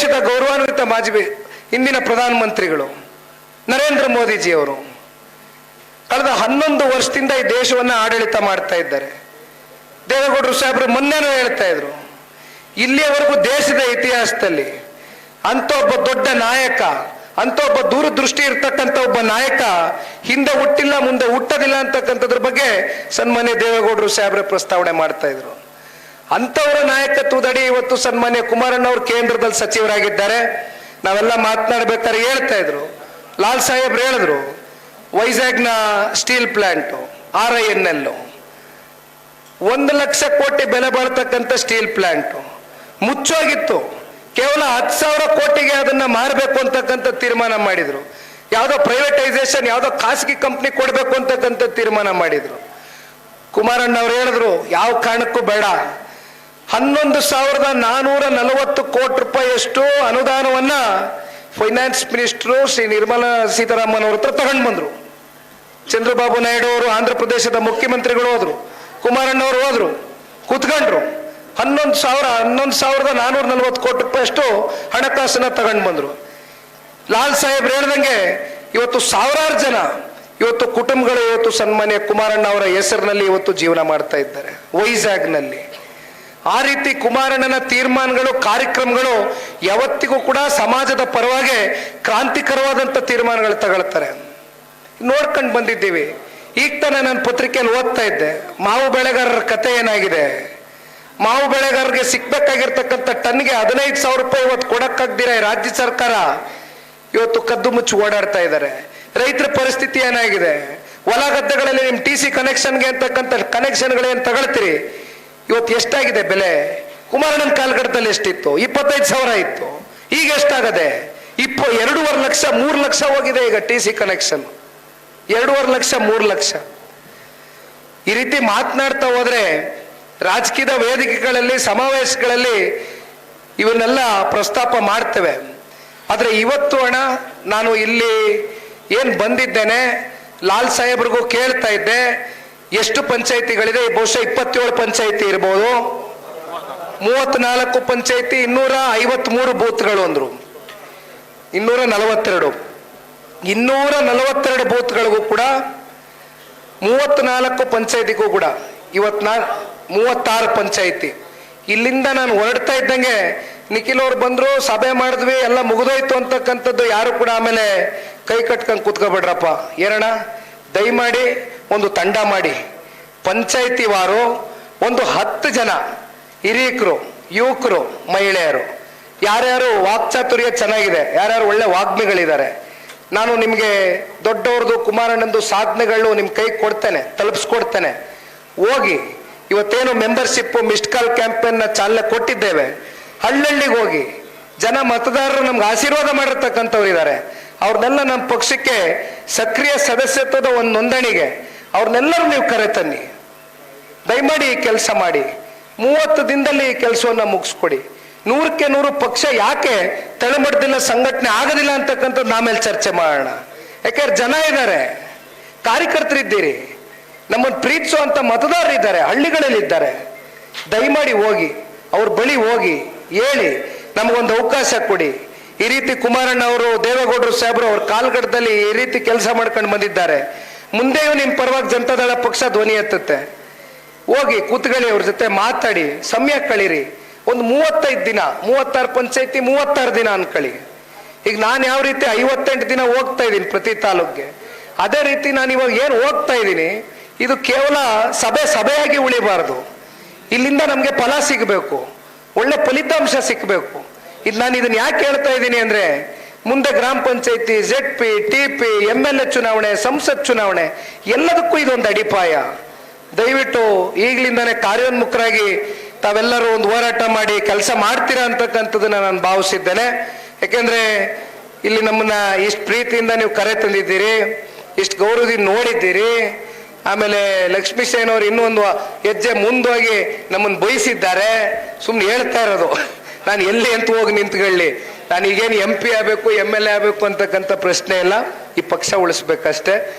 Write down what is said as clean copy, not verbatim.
ದೇಶದ ಗೌರವಾನ್ವಿತ ಇಂದಿನ ಪ್ರಧಾನಮಂತ್ರಿಗಳು ನರೇಂದ್ರ ಮೋದಿಜಿಯವರು ಕಳೆದ 11 ವರ್ಷದಿಂದ ಈ ದೇಶವನ್ನು ಆಡಳಿತ ಮಾಡ್ತಾ ಇದ್ದಾರೆ. ದೇವೇಗೌಡರು ಸಾಹೇಬರು ಮೊನ್ನೆನೂ ಹೇಳ್ತಾ ಇದ್ರು, ಇಲ್ಲಿಯವರೆಗೂ ದೇಶದ ಇತಿಹಾಸದಲ್ಲಿ ಅಂತ ಒಬ್ಬ ದೊಡ್ಡ ನಾಯಕ, ಅಂತ ಒಬ್ಬ ದೂರದೃಷ್ಟಿ ಇರ್ತಕ್ಕಂಥ ಒಬ್ಬ ನಾಯಕ ಹಿಂದೆ ಹುಟ್ಟಿಲ್ಲ, ಮುಂದೆ ಹುಟ್ಟದಿಲ್ಲ ಅಂತಕ್ಕಂಥದ್ರ ಬಗ್ಗೆ ಸನ್ಮಾನ್ಯ ದೇವೇಗೌಡರು ಸಾಹೇಬ್ರೆ ಪ್ರಸ್ತಾವನೆ ಮಾಡ್ತಾ ಇದ್ರು. ಅಂಥವರ ನಾಯಕತ್ವದಡಿ ಇವತ್ತು ಸನ್ಮಾನ್ಯ ಕುಮಾರಣ್ಣವರು ಕೇಂದ್ರದಲ್ಲಿ ಸಚಿವರಾಗಿದ್ದಾರೆ. ನಾವೆಲ್ಲ ಮಾತನಾಡ್ಬೇಕಾದ್ರೆ ಹೇಳ್ತಾ ಇದ್ರು, ಲಾಲ್ ಸಾಹೇಬ್ರು ಹೇಳಿದ್ರು, ವೈಜಾಗ್ನ ಸ್ಟೀಲ್ ಪ್ಲಾಂಟು RINL 1 ಲಕ್ಷ ಕೋಟಿ ಬೆಲೆ ಬಾಳ್ತಕ್ಕಂಥ ಸ್ಟೀಲ್ ಪ್ಲಾಂಟು ಮುಚ್ಚೋಗಿತ್ತು. ಕೇವಲ 10,000 ಕೋಟಿಗೆ ಅದನ್ನ ಮಾರಬೇಕು ಅಂತಕ್ಕಂಥ ತೀರ್ಮಾನ ಮಾಡಿದ್ರು. ಯಾವುದೋ ಪ್ರೈವೇಟೈಸೇಷನ್, ಯಾವುದೋ ಖಾಸಗಿ ಕಂಪ್ನಿ ಕೊಡಬೇಕು ಅಂತಕ್ಕಂಥ ತೀರ್ಮಾನ ಮಾಡಿದ್ರು. ಕುಮಾರಣ್ಣ ಅವ್ರು ಹೇಳಿದ್ರು, ಯಾವ ಕಾರಣಕ್ಕೂ ಬೇಡ, 11,440 ಕೋಟಿ ರೂಪಾಯಿಯಷ್ಟು ಅನುದಾನವನ್ನ ಫೈನಾನ್ಸ್ ಮಿನಿಸ್ಟ್ರು ಶ್ರೀ ನಿರ್ಮಲಾ ಸೀತಾರಾಮನ್ ಅವ್ರ ಹತ್ರ ತಗೊಂಡು ಬಂದ್ರು. ಚಂದ್ರಬಾಬು ನಾಯ್ಡು ಅವರು ಆಂಧ್ರ ಪ್ರದೇಶದ ಮುಖ್ಯಮಂತ್ರಿಗಳು ಹೋದ್ರು, ಕುಮಾರಣ್ಣವರು ಹೋದ್ರು, ಕೂತ್ಕೊಂಡ್ರು. 11,440 ಕೋಟಿ ರೂಪಾಯಿಯಷ್ಟು ಹಣಕಾಸನ್ನ ತಗೊಂಡು ಬಂದ್ರು. ಲಾಲ್ ಸಾಹೇಬ್ರು ಹೇಳ್ದಂಗೆ ಇವತ್ತು ಸಾವಿರಾರು ಜನ, ಇವತ್ತು ಕುಟುಂಬಗಳು ಇವತ್ತು ಸನ್ಮಾನ್ಯ ಕುಮಾರಣ್ಣ ಅವರ ಹೆಸರಿನಲ್ಲಿ ಇವತ್ತು ಜೀವನ ಮಾಡ್ತಾ ಇದ್ದಾರೆ ವೈಜಾಗ್ನಲ್ಲಿ. ಆ ರೀತಿ ಕುಮಾರಣ್ಣನ ತೀರ್ಮಾನಗಳು, ಕಾರ್ಯಕ್ರಮಗಳು ಯಾವತ್ತಿಗೂ ಕೂಡ ಸಮಾಜದ ಪರವಾಗಿ ಕ್ರಾಂತಿಕರವಾದಂಥ ತೀರ್ಮಾನಗಳು ತಗೊಳ್ತಾರೆ. ನೋಡ್ಕೊಂಡು ಬಂದಿದ್ದೀವಿ. ಈಗ ತಾನೇ ನಾನು ಪತ್ರಿಕೆಯಲ್ಲಿ ಓದ್ತಾ ಇದ್ದೆ, ಮಾವು ಬೆಳೆಗಾರರ ಕತೆ ಏನಾಗಿದೆ. ಮಾವು ಬೆಳೆಗಾರರಿಗೆ ಸಿಕ್ಬೇಕಾಗಿರ್ತಕ್ಕಂಥ ಟನ್ಗೆ 15,000 ರೂಪಾಯಿ ಇವತ್ತು ಕೊಡಕ್ಕಾಗ್ದಿರ ರಾಜ್ಯ ಸರ್ಕಾರ ಇವತ್ತು ಕದ್ದು ಮುಚ್ಚಿ ಓಡಾಡ್ತಾ ಇದ್ದಾರೆ. ರೈತರ ಪರಿಸ್ಥಿತಿ ಏನಾಗಿದೆ. ಹೊಲ ಗದ್ದೆಗಳಲ್ಲಿ ನಿಮ್ಮ TC ಕನೆಕ್ಷನ್ಗೆ ಅಂತಕ್ಕಂಥ ಕನೆಕ್ಷನ್ಗಳೇನು ತಗೊಳ್ತೀರಿ, ಇವತ್ತು ಎಷ್ಟಾಗಿದೆ ಬೆಲೆ. ಕುಮಾರಣ್ಣನ ಕಾಲಘಟ್ಟದಲ್ಲಿ ಎಷ್ಟಿತ್ತು, 25,000 ಇತ್ತು. ಈಗ ಎಷ್ಟಾಗದೆ, 2.5 ಲಕ್ಷ 3 ಲಕ್ಷ ಹೋಗಿದೆ ಈಗ TC ಕನೆಕ್ಷನ್. 2.5 ಲಕ್ಷ 3 ಲಕ್ಷ. ಈ ರೀತಿ ಮಾತನಾಡ್ತಾ ಹೋದ್ರೆ ರಾಜಕೀಯದ ವೇದಿಕೆಗಳಲ್ಲಿ, ಸಮಾವೇಶಗಳಲ್ಲಿ ಇವನ್ನೆಲ್ಲ ಪ್ರಸ್ತಾಪ ಮಾಡ್ತೇವೆ. ಆದರೆ ಇವತ್ತು ನಾನು ಇಲ್ಲಿ ಏನು ಬಂದಿದ್ದೇನೆ, ಲಾಲ್ ಸಾಹೇಬ್ರಿಗೂ ಕೇಳ್ತಾ ಇದ್ದೆ, ಎಷ್ಟು ಪಂಚಾಯಿತಿಗಳಿದೆ. ಬಹುಶಃ 27 ಪಂಚಾಯಿತಿ ಇರ್ಬೋದು, 34 ಪಂಚಾಯಿತಿ, 253 ಬೂತ್ಗಳು ಅಂದ್ರು. 242 ಬೂತ್ಗಳಿಗೂ ಕೂಡ 34 ಪಂಚಾಯಿತಿಗೂ ಕೂಡ ಇವತ್ತು 36 ಪಂಚಾಯಿತಿ. ಇಲ್ಲಿಂದ ನಾನು ಹೊರಡ್ತಾ ಇದ್ದಂಗೆ ನಿಖಿಲ್ ಅವ್ರು ಬಂದ್ರು, ಸಭೆ ಮಾಡಿದ್ವಿ, ಎಲ್ಲ ಮುಗಿದೋಯ್ತು ಅಂತಕ್ಕಂಥದ್ದು ಯಾರು ಕೂಡ ಆಮೇಲೆ ಕೈ ಕಟ್ಕೊಂಡು ಕೂತ್ಕೊಬೇಡ್ರಪ್ಪ. ಏನಣ್ಣ, ದಯಮಾಡಿ ಒಂದು ತಂಡ ಮಾಡಿ, ಪಂಚಾಯಿತಿ ವಾರು ಒಂದು 10 ಜನ ಹಿರಿಯಕರು, ಯುವಕರು, ಮಹಿಳೆಯರು, ಯಾರ್ಯಾರು ವಾಕ್ಚಾತುರ್ಯ ಚೆನ್ನಾಗಿದೆ, ಯಾರ್ಯಾರು ಒಳ್ಳೆ ವಾಗ್ಮಿಗಳಿದ್ದಾರೆ, ನಾನು ನಿಮಗೆ ದೊಡ್ಡವ್ರದ್ದು ಕುಮಾರಣ್ಣಂದು ಸಾಧನೆಗಳು ನಿಮ್ಮ ಕೈ ಕೊಡ್ತೇನೆ, ತಲುಪಿಸ್ಕೊಡ್ತೇನೆ. ಹೋಗಿ ಇವತ್ತೇನು ಮೆಂಬರ್ಶಿಪ್ ಮಿಸ್ಡ್ ಕಾಲ್ ಕ್ಯಾಂಪೇನ್ನ ಚಾಲನೆ ಕೊಟ್ಟಿದ್ದೇವೆ, ಹಳ್ಳಿಗೆ ಹೋಗಿ ಜನ ಮತದಾರರು ನಮ್ಗೆ ಆಶೀರ್ವಾದ ಮಾಡಿರ್ತಕ್ಕಂಥವ್ರು ಇದ್ದಾರೆ, ಅವ್ರನ್ನೆಲ್ಲ ನಮ್ಮ ಪಕ್ಷಕ್ಕೆ ಸಕ್ರಿಯ ಸದಸ್ಯತ್ವದ ಒಂದು ನೋಂದಣಿಗೆ ಅವ್ರನ್ನೆಲ್ಲರೂ ನೀವು ಕರೆ ತನ್ನಿ. ದಯಮಾಡಿ ಈ ಕೆಲಸ ಮಾಡಿ. 30 ದಿನದಲ್ಲಿ ಈ ಕೆಲಸವನ್ನು ಮುಗಿಸ್ಕೊಡಿ. 100ಕ್ಕೆ 100 ಪಕ್ಷ ಯಾಕೆ ತಳಮಟ್ಟದಿಲ್ಲ, ಸಂಘಟನೆ ಆಗೋದಿಲ್ಲ ಅಂತಕ್ಕಂಥದ್ದು ನಾಮೇಲೆ ಚರ್ಚೆ ಮಾಡೋಣ. ಯಾಕೆಂದ್ರೆ ಜನ ಇದ್ದಾರೆ, ಕಾರ್ಯಕರ್ತರಿದ್ದೀರಿ, ನಮ್ಮನ್ನು ಪ್ರೀತಿಸುವಂತ ಮತದಾರರಿದ್ದಾರೆ, ಹಳ್ಳಿಗಳಲ್ಲಿ ಇದ್ದಾರೆ. ದಯಮಾಡಿ ಹೋಗಿ ಅವ್ರ ಬಳಿ ಹೋಗಿ ಹೇಳಿ, ನಮಗೊಂದು ಅವಕಾಶ ಕೊಡಿ. ಈ ರೀತಿ ಕುಮಾರಣ್ಣ ಅವರು, ದೇವೇಗೌಡರು ಸಾಹೇಬರು ಅವ್ರ ಕಾಲ್ಗಡದಲ್ಲಿ ಈ ರೀತಿ ಕೆಲಸ ಮಾಡ್ಕೊಂಡು ಬಂದಿದ್ದಾರೆ. ಮುಂದೆಯೂ ನಿಮ್ಮ ಪರವಾಗಿ ಜನತಾದಳ ಪಕ್ಷ ಧ್ವನಿ ಎತ್ತುತ್ತೆ. ಹೋಗಿ ಕೂತ್ಕೊಳ್ಳಿ, ಅವ್ರ ಜೊತೆ ಮಾತಾಡಿ, ಸಮಯ ಕಳೀರಿ. ಒಂದು 35 ದಿನ, 36 ಪಂಚಾಯತಿ 36 ದಿನ ಅನ್ಕೊಳ್ಳಿ. ಈಗ ನಾನು ಯಾವ ರೀತಿ 58 ದಿನ ಹೋಗ್ತಾ ಇದ್ದೀನಿ ಪ್ರತಿ ತಾಲೂಕ್ಗೆ, ಅದೇ ರೀತಿ ನಾನು ಇವಾಗ ಏನು ಹೋಗ್ತಾ ಇದ್ದೀನಿ, ಇದು ಕೇವಲ ಸಭೆಯಾಗಿ ಉಳಿಬಾರ್ದು. ಇಲ್ಲಿಂದ ನಮಗೆ ಫಲ ಸಿಗಬೇಕು, ಒಳ್ಳೆ ಫಲಿತಾಂಶ ಸಿಕ್ಕಬೇಕು. ಇದು ನಾನು ಇದನ್ನ ಯಾಕೆ ಹೇಳ್ತಾ ಇದ್ದೀನಿ ಅಂದ್ರೆ, ಮುಂದೆ ಗ್ರಾಮ ಪಂಚಾಯತಿ, ZP, TP, MLA ಚುನಾವಣೆ, ಸಂಸತ್ ಚುನಾವಣೆ ಎಲ್ಲದಕ್ಕೂ ಇದೊಂದು ಅಡಿಪಾಯ. ದಯವಿಟ್ಟು ಈಗಲಿಂದಾನೇ ಕಾರ್ಯೋನ್ಮುಖರಾಗಿ ತಾವೆಲ್ಲರೂ ಒಂದು ಹೋರಾಟ ಮಾಡಿ ಕೆಲಸ ಮಾಡ್ತೀರಾ ಅಂತಕ್ಕಂಥದ್ದನ್ನ ನಾನು ಭಾವಿಸಿದ್ದೇನೆ. ಯಾಕೆಂದ್ರೆ ಇಲ್ಲಿ ನಮ್ಮನ್ನ ಇಷ್ಟು ಪ್ರೀತಿಯಿಂದ ನೀವು ಕರೆ ತಂದಿದ್ದೀರಿ, ಇಷ್ಟು ಗೌರವದಿಂದ ನೋಡಿದ್ದೀರಿ. ಆಮೇಲೆ ಲಕ್ಷ್ಮೀ ಸೇನ್ ಅವರು ಇನ್ನೊಂದು ಹೆಜ್ಜೆ ಮುಂದೋಗಿ ನಮ್ಮನ್ನು ಬಯಸಿದ್ದಾರೆ. ಸುಮ್ಮನೆ ಹೇಳ್ತಾ ಇರೋದು, ನಾನು ಎಲ್ಲಿ ಅಂತ ಹೋಗಿ ನಿಂತ್ಕೊಳ್ಳಿ, ನಾನು ಈಗೇನು MP ಆಗಬೇಕು, MLA ಆಗಬೇಕು ಅಂತಕ್ಕಂಥ ಪ್ರಶ್ನೆ ಇಲ್ಲ. ಈ ಪಕ್ಷ ಉಳಿಸ್ಬೇಕಷ್ಟೇ.